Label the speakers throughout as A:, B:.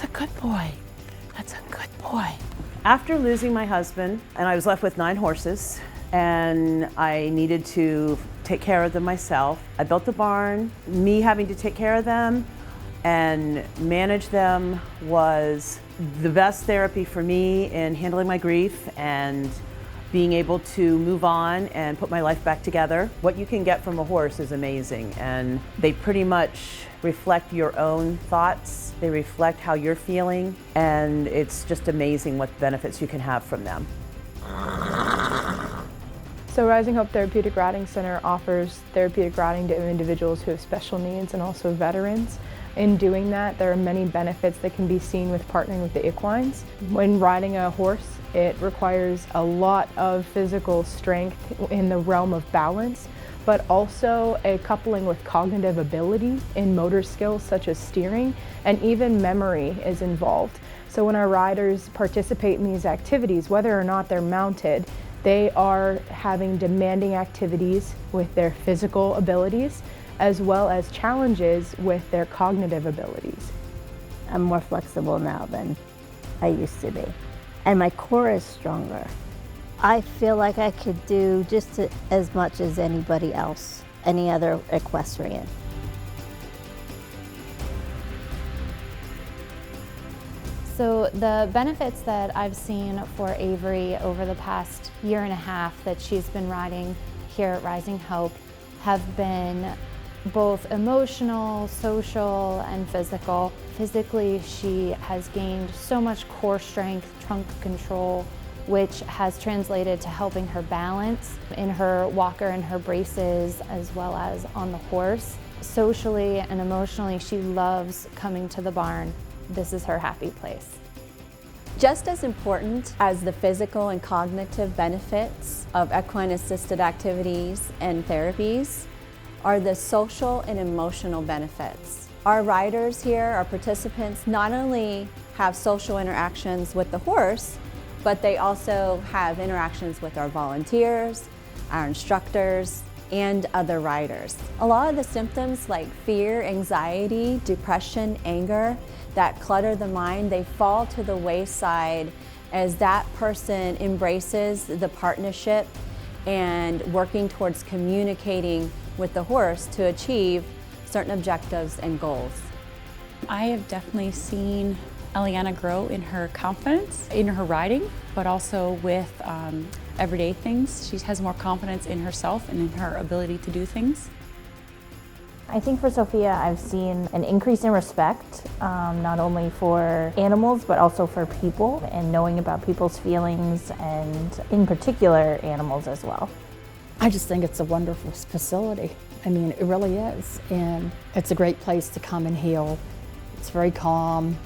A: That's a good boy. That's a good boy.
B: After losing my husband, and I was left with 9 horses, and I needed to take care of them myself, I built the barn. Me having to take care of them and manage them was the best therapy for me in handling my grief and being able to move on and put my life back together. What you can get from a horse is amazing, and they pretty much reflect your own thoughts. They reflect how you're feeling, and it's just amazing what benefits you can have from them.
C: So Rising Hope Therapeutic Riding Center offers therapeutic riding to individuals who have special needs and also veterans. In doing that, there are many benefits that can be seen with partnering with the equines. When riding a horse, it requires a lot of physical strength in the realm of balance, but also a coupling with cognitive ability in motor skills such as steering, and even memory is involved. So when our riders participate in these activities, whether or not they're mounted, they are having demanding activities with their physical abilities, as well as challenges with their cognitive abilities.
D: I'm more flexible now than I used to be, and my core is stronger. I feel like I could do just as much as anybody else, any other equestrian.
E: So the benefits that I've seen for Avery over the past year and a half that she's been riding here at Rising Hope have been both emotional, social, and physical. Physically, she has gained so much core strength, trunk control, which has translated to helping her balance in her walker and her braces, as well as on the horse. Socially and emotionally, she loves coming to the barn. This is her happy place.
F: Just as important as the physical and cognitive benefits of equine-assisted activities and therapies are the social and emotional benefits. Our riders here, our participants, not only have social interactions with the horse, but they also have interactions with our volunteers, our instructors, and other riders. A lot of the symptoms like fear, anxiety, depression, anger that clutter the mind, they fall to the wayside as that person embraces the partnership and working towards communicating with the horse to achieve certain objectives and goals.
G: I have definitely seen Eliana grow in her confidence, in her riding, but also with everyday things. She has more confidence in herself and in her ability to do things.
H: I think for Sophia, I've seen an increase in respect, not only for animals, but also for people, and knowing about people's feelings, and in particular, animals as well.
I: I just think it's a wonderful facility. I mean, it really is. And it's a great place to come and heal. It's very calm.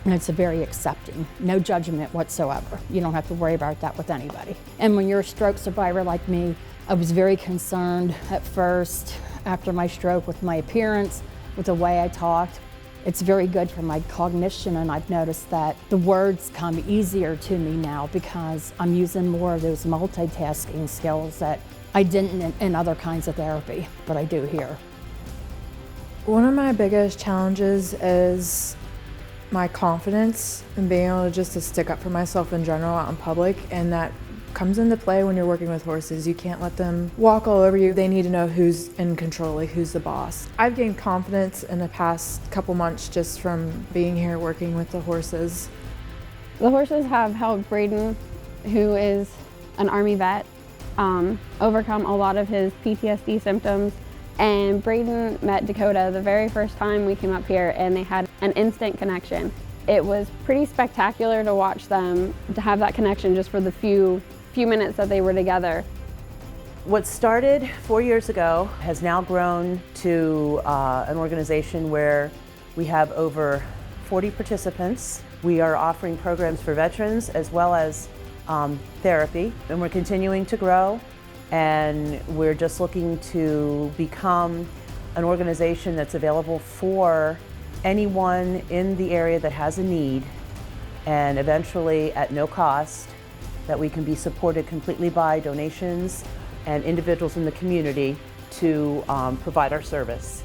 I: And it's a very accepting, no judgment whatsoever. You don't have to worry about that with anybody. And when you're a stroke survivor like me, I was very concerned at first after my stroke with my appearance, with the way I talked. It's very good for my cognition, and I've noticed that the words come easier to me now because I'm using more of those multitasking skills that I didn't in other kinds of therapy, but I do here.
J: One of my biggest challenges is my confidence and being able to stick up for myself in general out in public, and that comes into play when you're working with horses. You can't let them walk all over you. They need to know who's in control, like who's the boss. I've gained confidence in the past couple months just from being here working with the horses.
K: The horses have helped Braden, who is an Army vet, overcome a lot of his PTSD symptoms. And Braden met Dakota the very first time we came up here, and they had an instant connection. It was pretty spectacular to watch them, to have that connection just for the few minutes that they were together.
B: What started 4 years ago has now grown to an organization where we have over 40 participants. We are offering programs for veterans as well as therapy, and we're continuing to grow, and we're just looking to become an organization that's available for anyone in the area that has a need, and eventually at no cost, that we can be supported completely by donations and individuals in the community to provide our service.